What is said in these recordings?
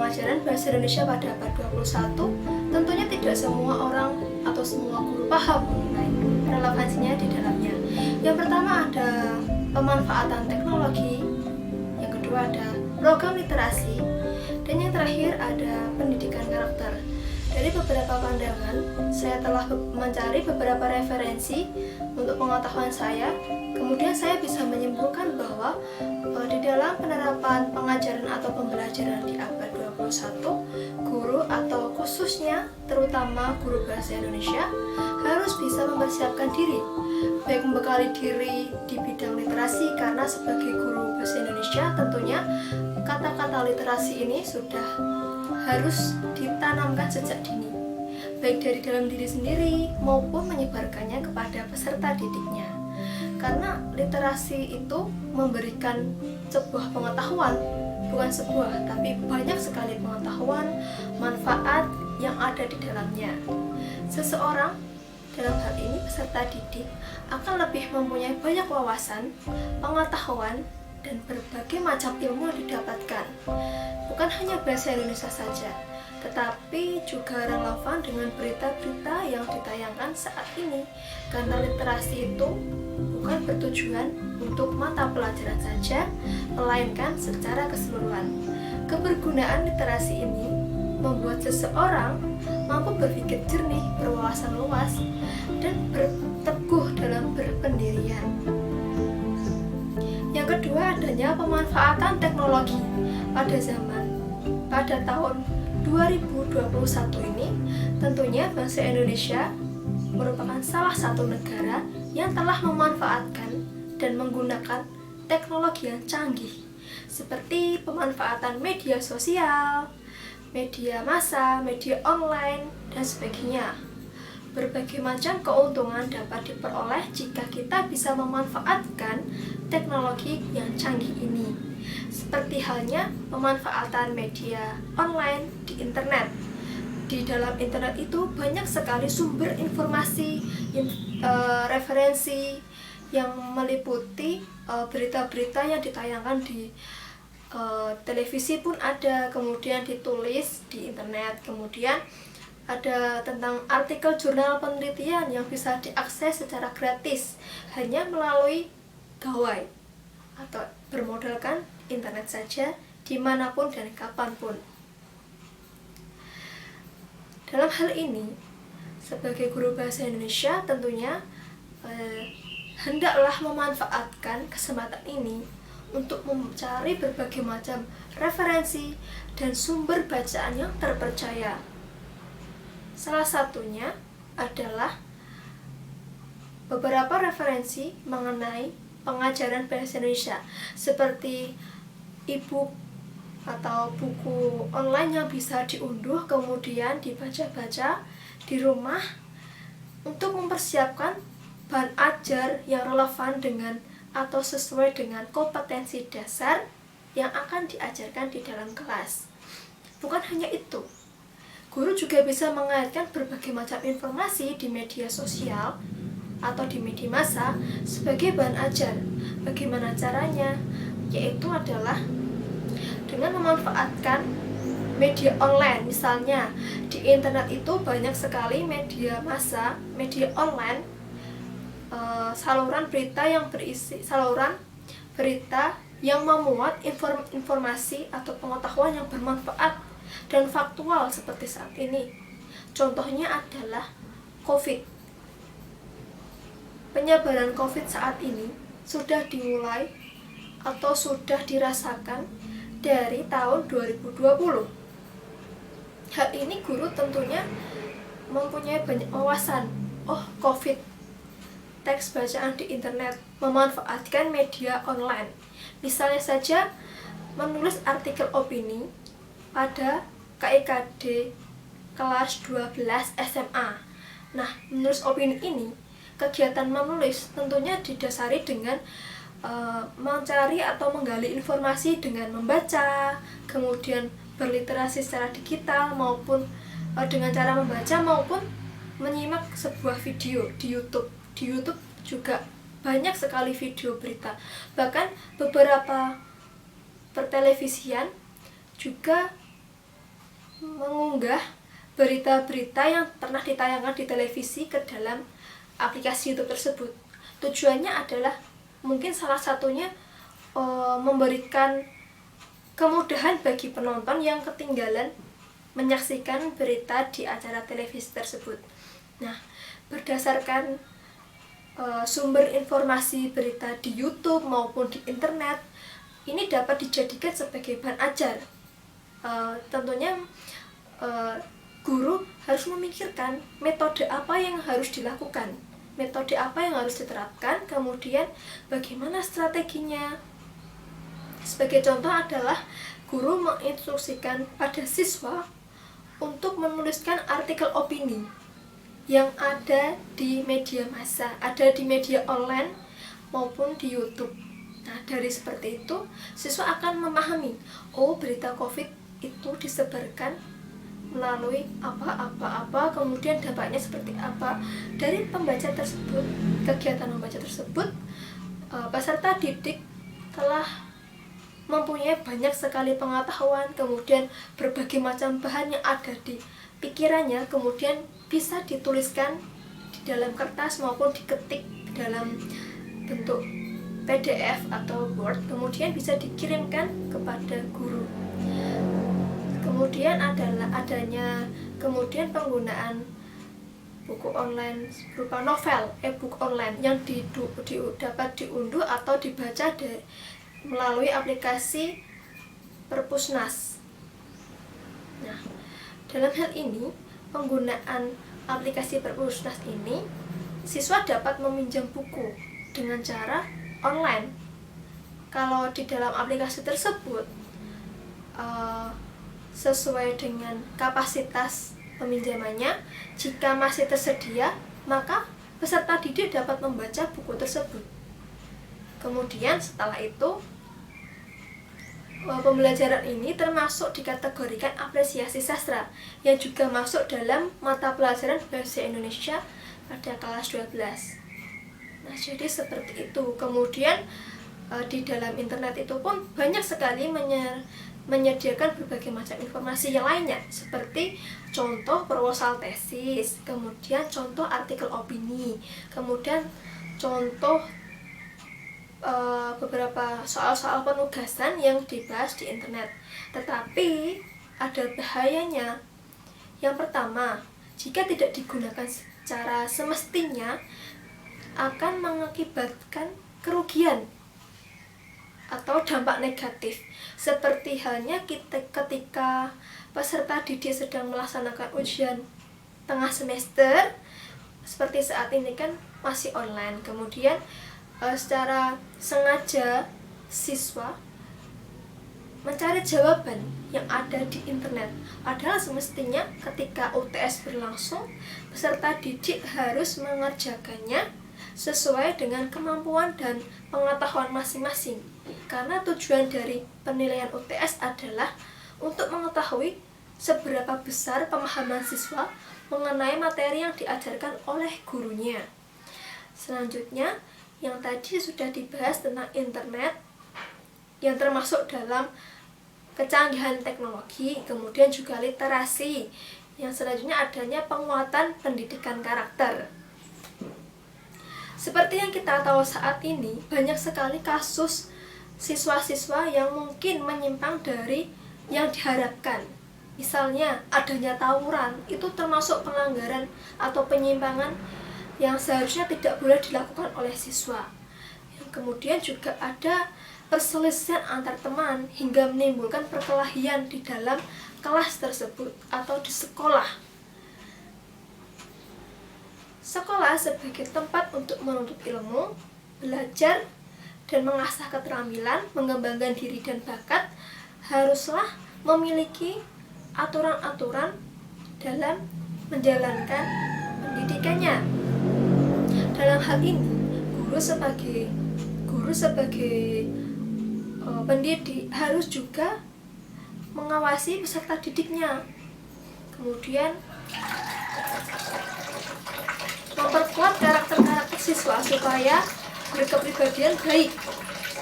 pengajaran bahasa Indonesia pada abad 21, tentunya tidak semua orang atau semua guru paham mengenai relevansinya di dalamnya. Yang pertama ada pemanfaatan teknologi, yang kedua ada program literasi, dan yang terakhir ada pendidikan karakter. Dari beberapa pandangan, saya telah mencari beberapa referensi untuk pengetahuan saya. Kemudian saya bisa menyimpulkan bahwa di dalam penerapan pengajaran atau pembelajaran di abad 21, guru atau khususnya terutama guru bahasa Indonesia harus bisa mempersiapkan diri, baik membekali diri di bidang literasi, karena sebagai guru bahasa Indonesia tentunya kata-kata literasi ini sudah harus ditanamkan sejak dini, baik dari dalam diri sendiri maupun menyebarkannya kepada peserta didiknya. Karena literasi itu memberikan sebuah pengetahuan, bukan sebuah, tapi banyak sekali pengetahuan, manfaat yang ada di dalamnya. Seseorang, dalam hal ini peserta didik, akan lebih mempunyai banyak wawasan, pengetahuan, dan berbagai macam ilmu yang didapatkan. Bukan hanya bahasa Indonesia saja, tetapi juga relevan dengan berita-berita yang ditayangkan saat ini. Karena literasi itu bukan bertujuan untuk mata pelajaran saja, melainkan secara keseluruhan. Kebergunaan literasi ini membuat seseorang mampu berpikir jernih, berwawasan luas, dan berteguh dalam berpendirian. Yang kedua, adanya pemanfaatan teknologi pada tahun 2021 ini. Tentunya bahasa Indonesia merupakan salah satu negara yang telah memanfaatkan dan menggunakan teknologi yang canggih, seperti pemanfaatan media sosial, media massa, media online, dan sebagainya. Berbagai macam keuntungan dapat diperoleh jika kita bisa memanfaatkan teknologi yang canggih ini, seperti halnya pemanfaatan media online di internet. Di dalam internet itu banyak sekali sumber informasi, referensi yang meliputi berita-berita yang ditayangkan di televisi pun ada, kemudian ditulis di internet, kemudian ada tentang artikel jurnal penelitian yang bisa diakses secara gratis hanya melalui gawai atau bermodalkan internet saja dimanapun dan kapanpun. Dalam hal ini, sebagai guru bahasa Indonesia tentunya hendaklah memanfaatkan kesempatan ini untuk mencari berbagai macam referensi dan sumber bacaan yang terpercaya. Salah satunya adalah beberapa referensi mengenai pengajaran bahasa Indonesia, seperti e-book atau buku online yang bisa diunduh kemudian dibaca-baca di rumah untuk mempersiapkan bahan ajar yang relevan dengan atau sesuai dengan kompetensi dasar yang akan diajarkan di dalam kelas. Bukan hanya itu, guru juga bisa mengaitkan berbagai macam informasi di media sosial atau di media massa sebagai bahan ajar. Bagaimana caranya? Yaitu adalah dengan memanfaatkan media online. Misalnya di internet itu banyak sekali media massa, media online, saluran berita yang memuat informasi atau pengetahuan yang bermanfaat dan faktual seperti saat ini. Contohnya adalah COVID. Penyebaran COVID saat ini sudah dimulai atau sudah dirasakan dari tahun 2020. Hal ini guru tentunya mempunyai banyak wawasan. COVID, teks bacaan di internet, memanfaatkan media online. Misalnya saja menulis artikel opini pada KIKD kelas 12 SMA. Nah, menulis opini ini, kegiatan menulis tentunya didasari dengan mencari atau menggali informasi dengan membaca, kemudian berliterasi secara digital maupun dengan cara membaca maupun menyimak sebuah video di YouTube. Di YouTube juga banyak sekali video berita. Bahkan beberapa pertelevisian juga mengunggah berita-berita yang pernah ditayangkan di televisi ke dalam aplikasi YouTube tersebut. Tujuannya adalah mungkin salah satunya memberikan kemudahan bagi penonton yang ketinggalan menyaksikan berita di acara televisi tersebut. Nah, berdasarkan sumber informasi berita di YouTube maupun di internet, ini dapat dijadikan sebagai bahan ajar. Tentunya guru harus memikirkan metode apa yang harus dilakukan, metode apa yang harus diterapkan, kemudian bagaimana strateginya. Sebagai contoh adalah guru menginstruksikan pada siswa untuk menuliskan artikel opini yang ada di media massa, ada di media online maupun di YouTube. Nah, dari seperti itu, siswa akan memahami, oh berita COVID itu disebarkan melalui apa, kemudian dampaknya seperti apa. Dari pembaca tersebut, kegiatan membaca tersebut, peserta didik telah mempunyai banyak sekali pengetahuan, kemudian berbagai macam bahan yang ada di pikirannya, kemudian bisa dituliskan di dalam kertas maupun diketik dalam bentuk PDF atau Word, kemudian bisa dikirimkan kepada guru. Kemudian kemudian penggunaan buku online berupa novel, e-book online yang dapat diunduh atau dibaca melalui aplikasi Perpusnas. Nah, dalam hal ini, penggunaan aplikasi Perpusnas ini, siswa dapat meminjam buku dengan cara online. Kalau di dalam aplikasi tersebut, sesuai dengan kapasitas peminjamannya, jika masih tersedia, maka peserta didik dapat membaca buku tersebut. Kemudian setelah itu, pembelajaran ini termasuk dikategorikan apresiasi sastra yang juga masuk dalam mata pelajaran bahasa Indonesia pada kelas 12. Nah, jadi seperti itu. Kemudian di dalam internet itu pun banyak sekali menyediakan berbagai macam informasi yang lainnya, seperti contoh proposal tesis, kemudian contoh artikel opini, kemudian contoh beberapa soal-soal penugasan yang dibahas di internet. Tetapi ada bahayanya. Yang pertama, jika tidak digunakan secara semestinya, akan mengakibatkan kerugian atau dampak negatif, seperti halnya ketika peserta didik sedang melaksanakan ujian tengah semester, seperti saat ini kan masih online, kemudian secara sengaja siswa mencari jawaban yang ada di internet, padahal semestinya ketika UTS berlangsung, peserta didik harus mengerjakannya sesuai dengan kemampuan dan pengetahuan masing-masing. Karena tujuan dari penilaian UTS adalah untuk mengetahui seberapa besar pemahaman siswa mengenai materi yang diajarkan oleh gurunya. Selanjutnya, yang tadi sudah dibahas tentang internet yang termasuk dalam kecanggihan teknologi, kemudian juga literasi. Yang selanjutnya adanya penguatan pendidikan karakter. Seperti yang kita tahu saat ini, banyak sekali kasus siswa-siswa yang mungkin menyimpang dari yang diharapkan. Misalnya adanya tawuran, itu termasuk pelanggaran atau penyimpangan yang seharusnya tidak boleh dilakukan oleh siswa. Kemudian juga ada perselisihan antar teman hingga menimbulkan perkelahian di dalam kelas tersebut atau di sekolah. Sekolah sebagai tempat untuk menuntut ilmu, belajar, dan mengasah keterampilan, mengembangkan diri dan bakat, haruslah memiliki aturan-aturan dalam menjalankan pendidikannya. Dalam hal ini, guru sebagai pendidik harus juga mengawasi peserta didiknya. Kemudian memperkuat karakter-karakter siswa supaya berkepribadian baik.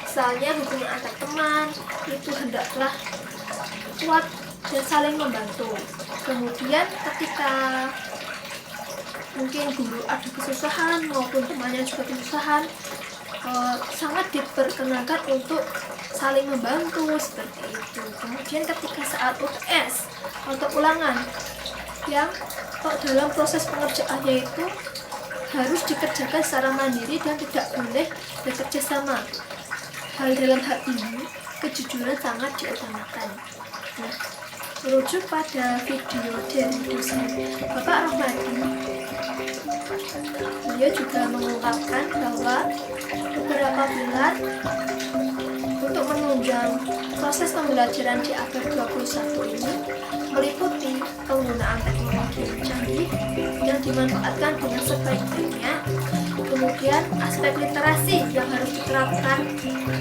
Misalnya hubungan antar teman itu hendaklah kuat dan saling membantu. Kemudian ketika mungkin guru ada kesusahan maupun temannya juga kesusahan, sangat diperkenankan untuk saling membantu seperti itu. Kemudian ketika saat UTS atau ulangan yang dalam proses pengerjaannya itu harus dikerjakan secara mandiri dan tidak boleh bekerja sama. Dalam hal ini kejujuran sangat diutamakan. Nah, merujuk pada video dari dosen Bapak Rohmadi, beliau juga mengungkapkan bahwa beberapa bulan untuk menunjang proses pembelajaran di abad 21 ini meliputi penggunaan teknologi yang canggih yang dimanfaatkan dengan sebaik-baiknya, kemudian aspek literasi yang harus diterapkan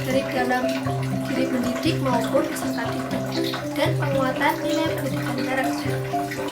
dari dalam diri pendidik maupun peserta didik, dan penguatan nilai pendidikan karakter.